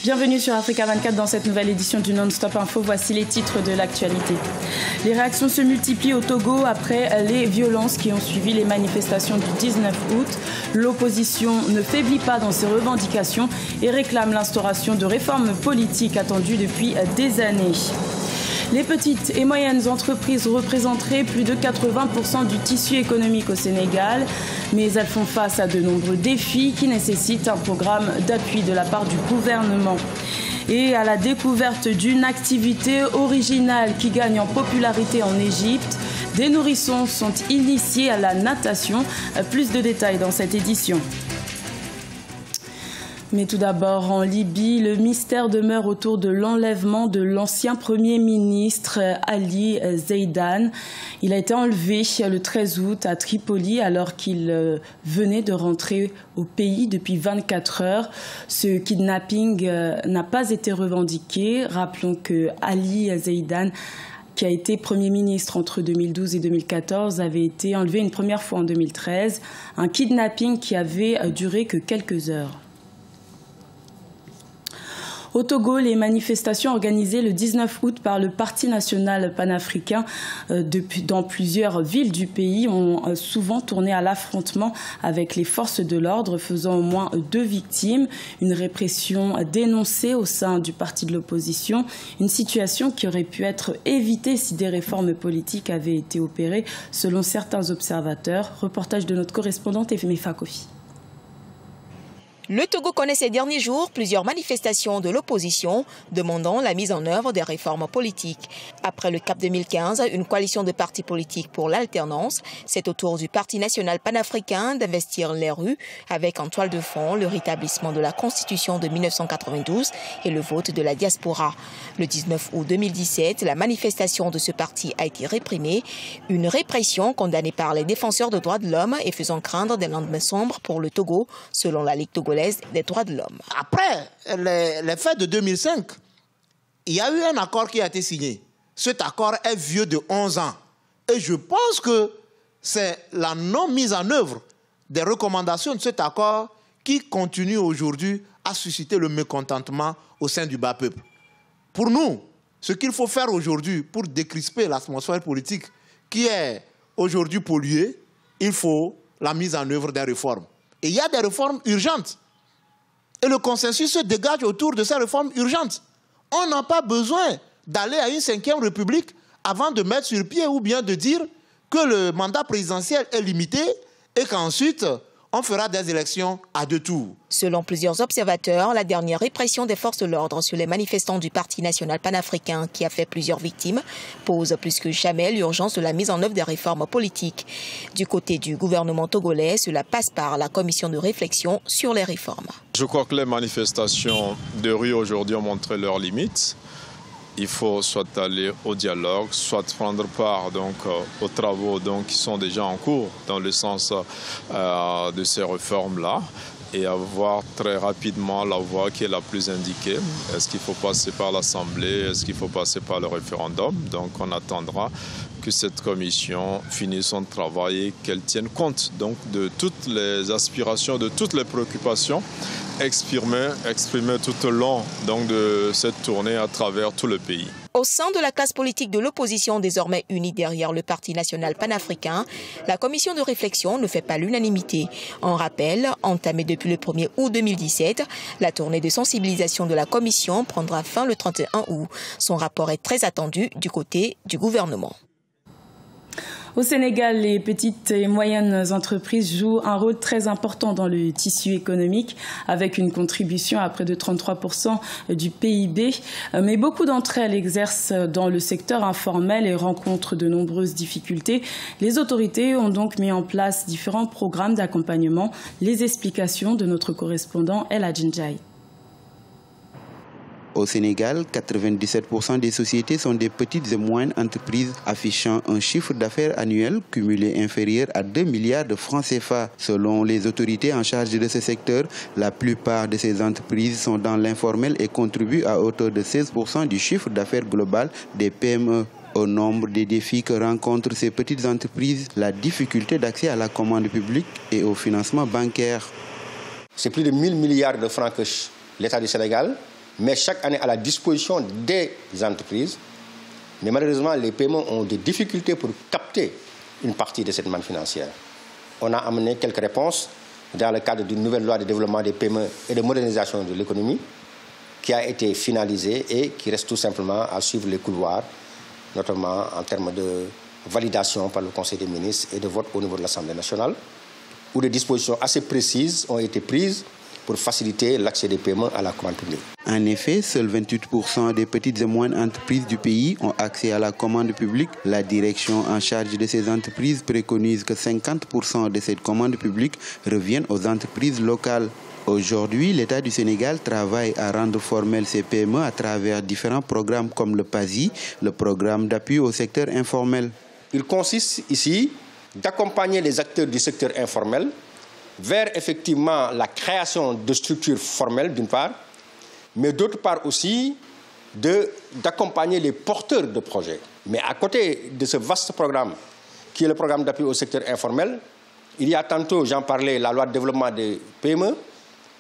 Bienvenue sur Africa 24 dans cette nouvelle édition du Non-Stop Info. Voici les titres de l'actualité. Les réactions se multiplient au Togo après les violences qui ont suivi les manifestations du 19 août. L'opposition ne faiblit pas dans ses revendications et réclame l'instauration de réformes politiques attendues depuis des années. Les petites et moyennes entreprises représenteraient plus de 80% du tissu économique au Sénégal, mais elles font face à de nombreux défis qui nécessitent un programme d'appui de la part du gouvernement. Et à la découverte d'une activité originale qui gagne en popularité en Égypte, des nourrissons sont initiés à la natation. Plus de détails dans cette édition. Mais tout d'abord, en Libye, le mystère demeure autour de l'enlèvement de l'ancien Premier ministre Ali Zeidan. Il a été enlevé le 13 août à Tripoli alors qu'il venait de rentrer au pays depuis 24 heures. Ce kidnapping n'a pas été revendiqué. Rappelons que Ali Zeidan, qui a été Premier ministre entre 2012 et 2014, avait été enlevé une première fois en 2013. Un kidnapping qui avait duré que quelques heures. Au Togo, les manifestations organisées le 19 août par le Parti national panafricain dans plusieurs villes du pays ont souvent tourné à l'affrontement avec les forces de l'ordre, faisant au moins 2 victimes. Une répression dénoncée au sein du parti de l'opposition, une situation qui aurait pu être évitée si des réformes politiques avaient été opérées, selon certains observateurs. Reportage de notre correspondante Efmefa Kofi. Le Togo connaît ces derniers jours plusieurs manifestations de l'opposition demandant la mise en œuvre des réformes politiques. Après le CAP 2015, une coalition de partis politiques pour l'alternance, c'est au tour du Parti national panafricain d'investir les rues avec en toile de fond le rétablissement de la Constitution de 1992 et le vote de la diaspora. Le 19 août 2017, la manifestation de ce parti a été réprimée, une répression condamnée par les défenseurs de droits de l'homme et faisant craindre des lendemains sombres pour le Togo, selon la Ligue togolaise des droits de l'homme. Après les faits de 2005, il y a eu un accord qui a été signé. Cet accord est vieux de 11 ans. Et je pense que c'est la non-mise en œuvre des recommandations de cet accord qui continue aujourd'hui à susciter le mécontentement au sein du bas peuple. Pour nous, ce qu'il faut faire aujourd'hui pour décrisper l'atmosphère politique qui est aujourd'hui polluée, il faut la mise en œuvre des réformes. Et il y a des réformes urgentes. Et le consensus se dégage autour de ces réformes urgentes. On n'a pas besoin d'aller à une 5e République avant de mettre sur pied ou bien de dire que le mandat présidentiel est limité et qu'ensuite on fera des élections à 2 tours. Selon plusieurs observateurs, la dernière répression des forces de l'ordre sur les manifestants du Parti national panafricain, qui a fait plusieurs victimes, pose plus que jamais l'urgence de la mise en œuvre des réformes politiques. Du côté du gouvernement togolais, cela passe par la commission de réflexion sur les réformes. Je crois que les manifestations de rue aujourd'hui ont montré leurs limites. Il faut soit aller au dialogue, soit prendre part aux travaux qui sont déjà en cours dans le sens de ces réformes-là et avoir très rapidement la voie qui est la plus indiquée. Est-ce qu'il faut passer par l'Assemblée? Est-ce qu'il faut passer par le référendum? Donc on attendra que cette commission finisse son travail et qu'elle tienne compte de toutes les aspirations, de toutes les préoccupations exprimées tout au long de cette tournée à travers tout le pays. Au sein de la classe politique de l'opposition désormais unie derrière le Parti national panafricain, la commission de réflexion ne fait pas l'unanimité. En rappel, entamée depuis le 1er août 2017, la tournée de sensibilisation de la commission prendra fin le 31 août. Son rapport est très attendu du côté du gouvernement. Au Sénégal, les petites et moyennes entreprises jouent un rôle très important dans le tissu économique, avec une contribution à près de 33% du PIB. Mais beaucoup d'entre elles exercent dans le secteur informel et rencontrent de nombreuses difficultés. Les autorités ont donc mis en place différents programmes d'accompagnement. Les explications de notre correspondant El Adjinjaï. Au Sénégal, 97% des sociétés sont des petites et moyennes entreprises affichant un chiffre d'affaires annuel cumulé inférieur à 2 milliards de francs CFA. Selon les autorités en charge de ce secteur, la plupart de ces entreprises sont dans l'informel et contribuent à hauteur de 16% du chiffre d'affaires global des PME. Au nombre des défis que rencontrent ces petites entreprises, la difficulté d'accès à la commande publique et au financement bancaire. C'est plus de 1000 milliards de francs que l'État du Sénégal met chaque année à la disposition des entreprises. Mais malheureusement, les paiements ont des difficultés pour capter une partie de cette manne financière. On a amené quelques réponses dans le cadre d'une nouvelle loi de développement des paiements et de modernisation de l'économie qui a été finalisée et qui reste tout simplement à suivre les couloirs, notamment en termes de validation par le Conseil des ministres et de vote au niveau de l'Assemblée nationale, où des dispositions assez précises ont été prises pour faciliter l'accès des paiements à la commande publique. En effet, seuls 28% des petites et moyennes entreprises du pays ont accès à la commande publique. La direction en charge de ces entreprises préconise que 50% de cette commande publique reviennent aux entreprises locales. Aujourd'hui, l'État du Sénégal travaille à rendre formels ces PME à travers différents programmes comme le PASI, le programme d'appui au secteur informel. Il consiste ici d'accompagner les acteurs du secteur informel vers effectivement la création de structures formelles d'une part, mais d'autre part aussi d'accompagner les porteurs de projets. Mais à côté de ce vaste programme qui est le programme d'appui au secteur informel, il y a tantôt, j'en parlais, la loi de développement des PME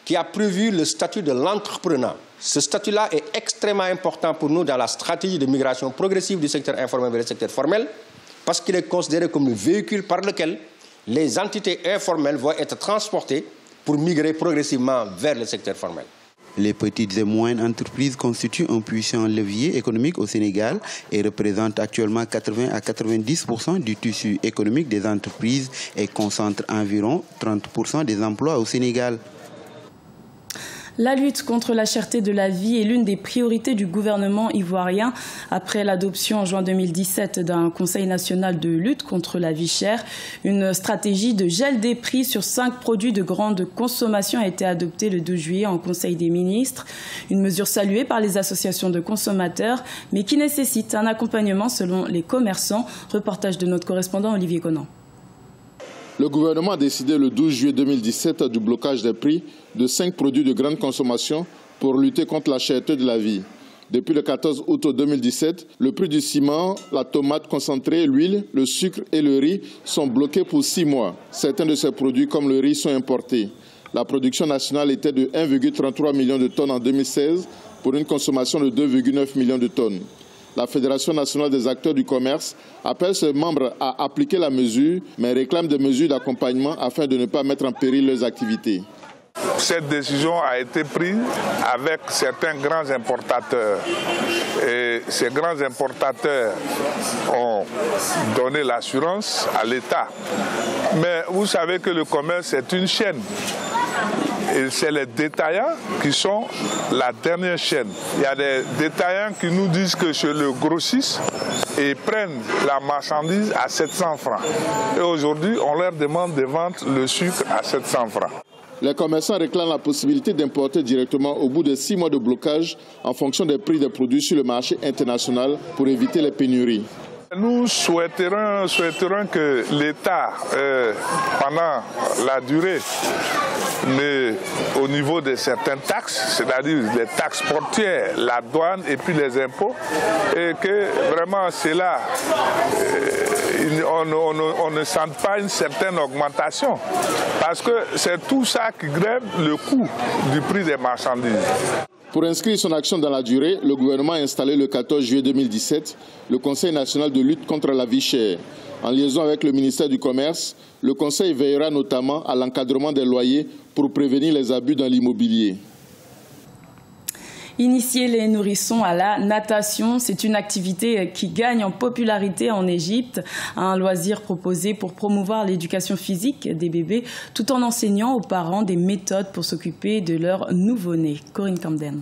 qui a prévu le statut de l'entrepreneur. Ce statut-là est extrêmement important pour nous dans la stratégie de migration progressive du secteur informel vers le secteur formel parce qu'il est considéré comme le véhicule par lequel les entités informelles vont être transportées pour migrer progressivement vers le secteur formel. Les petites et moyennes entreprises constituent un puissant levier économique au Sénégal et représentent actuellement 80 à 90% du tissu économique des entreprises et concentrent environ 30% des emplois au Sénégal. La lutte contre la cherté de la vie est l'une des priorités du gouvernement ivoirien. Après l'adoption en juin 2017 d'un Conseil national de lutte contre la vie chère, une stratégie de gel des prix sur 5 produits de grande consommation a été adoptée le 12 juillet en Conseil des ministres. Une mesure saluée par les associations de consommateurs, mais qui nécessite un accompagnement selon les commerçants. Reportage de notre correspondant Olivier Conan. Le gouvernement a décidé le 12 juillet 2017 du blocage des prix de 5 produits de grande consommation pour lutter contre la cherté de la vie. Depuis le 14 août 2017, le prix du ciment, la tomate concentrée, l'huile, le sucre et le riz sont bloqués pour 6 mois. Certains de ces produits, comme le riz, sont importés. La production nationale était de 1,33 million de tonnes en 2016 pour une consommation de 2,9 millions de tonnes. La Fédération nationale des acteurs du commerce appelle ses membres à appliquer la mesure, mais réclame des mesures d'accompagnement afin de ne pas mettre en péril leurs activités. Cette décision a été prise avec certains grands importateurs. Et ces grands importateurs ont donné l'assurance à l'État. Mais vous savez que le commerce est une chaîne. Et c'est les détaillants qui sont la dernière chaîne. Il y a des détaillants qui nous disent que chez le grossiste et prennent la marchandise à 700 francs. Et aujourd'hui, on leur demande de vendre le sucre à 700 francs. Les commerçants réclament la possibilité d'importer directement au bout de 6 mois de blocage en fonction des prix des produits sur le marché international pour éviter les pénuries. Nous souhaiterons que l'État, pendant la durée, au niveau de certaines taxes, c'est-à-dire les taxes portières, la douane et puis les impôts, et que vraiment c'est là, on ne sente pas une certaine augmentation, parce que c'est tout ça qui grève le coût du prix des marchandises. Pour inscrire son action dans la durée, le gouvernement a installé le 14 juillet 2017 le Conseil national de lutte contre la vie chère. En liaison avec le ministère du Commerce, le Conseil veillera notamment à l'encadrement des loyers pour prévenir les abus dans l'immobilier. Initier les nourrissons à la natation, c'est une activité qui gagne en popularité en Égypte, un loisir proposé pour promouvoir l'éducation physique des bébés tout en enseignant aux parents des méthodes pour s'occuper de leurs nouveau-nés. Corinne Camden.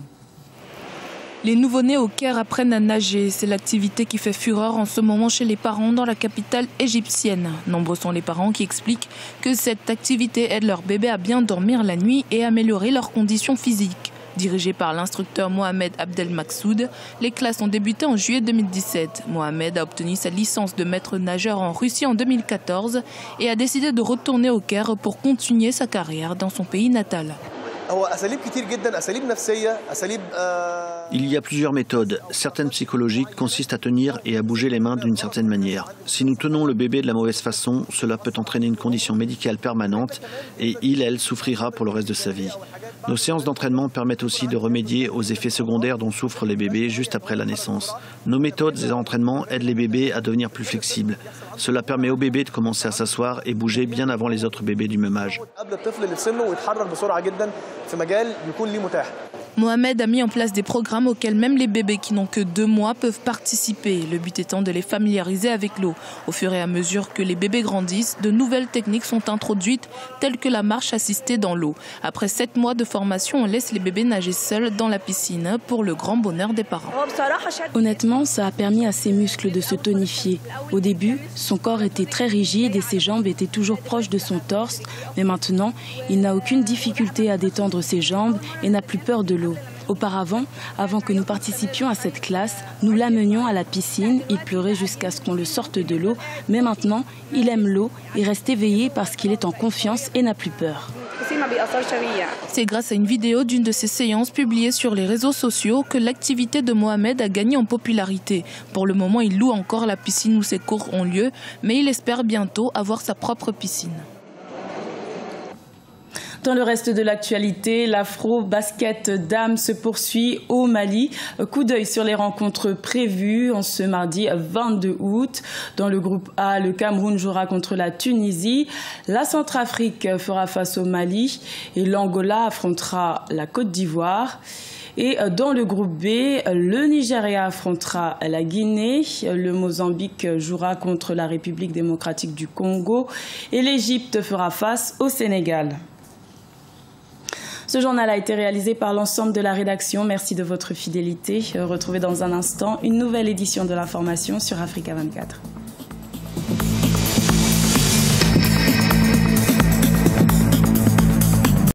Les nouveau-nés au Caire apprennent à nager. C'est l'activité qui fait fureur en ce moment chez les parents dans la capitale égyptienne. Nombreux sont les parents qui expliquent que cette activité aide leur bébé à bien dormir la nuit et améliorer leurs conditions physiques. Dirigé par l'instructeur Mohamed Abdel Maksoud, les classes ont débuté en juillet 2017. Mohamed a obtenu sa licence de maître nageur en Russie en 2014 et a décidé de retourner au Caire pour continuer sa carrière dans son pays natal. Il y a plusieurs méthodes. Certaines psychologiques consistent à tenir et à bouger les mains d'une certaine manière. Si nous tenons le bébé de la mauvaise façon, cela peut entraîner une condition médicale permanente et elle souffrira pour le reste de sa vie. Nos séances d'entraînement permettent aussi de remédier aux effets secondaires dont souffrent les bébés juste après la naissance. Nos méthodes et entraînements aident les bébés à devenir plus flexibles. Cela permet aux bébés de commencer à s'asseoir et bouger bien avant les autres bébés du même âge. Mohamed a mis en place des programmes auxquels même les bébés qui n'ont que 2 mois peuvent participer, le but étant de les familiariser avec l'eau. Au fur et à mesure que les bébés grandissent, de nouvelles techniques sont introduites, telles que la marche assistée dans l'eau. Après 7 mois de formation, on laisse les bébés nager seuls dans la piscine pour le grand bonheur des parents. Honnêtement, ça a permis à ses muscles de se tonifier. Au début, son corps était très rigide et ses jambes étaient toujours proches de son torse, mais maintenant, il n'a aucune difficulté à détendre ses jambes et n'a plus peur de l'eau. Auparavant, avant que nous participions à cette classe, nous l'amenions à la piscine, il pleurait jusqu'à ce qu'on le sorte de l'eau, mais maintenant, il aime l'eau et reste éveillé parce qu'il est en confiance et n'a plus peur. C'est grâce à une vidéo d'une de ces séances publiée sur les réseaux sociaux que l'activité de Mohamed a gagné en popularité. Pour le moment, il loue encore la piscine où ses cours ont lieu, mais il espère bientôt avoir sa propre piscine. Dans le reste de l'actualité, l'Afro-Basket Dames se poursuit au Mali. Coup d'œil sur les rencontres prévues en ce mardi 22 août. Dans le groupe A, le Cameroun jouera contre la Tunisie. La Centrafrique fera face au Mali et l'Angola affrontera la Côte d'Ivoire. Et dans le groupe B, le Nigeria affrontera la Guinée, le Mozambique jouera contre la République démocratique du Congo et l'Égypte fera face au Sénégal. Ce journal a été réalisé par l'ensemble de la rédaction. Merci de votre fidélité. Retrouvez dans un instant une nouvelle édition de l'information sur Africa 24.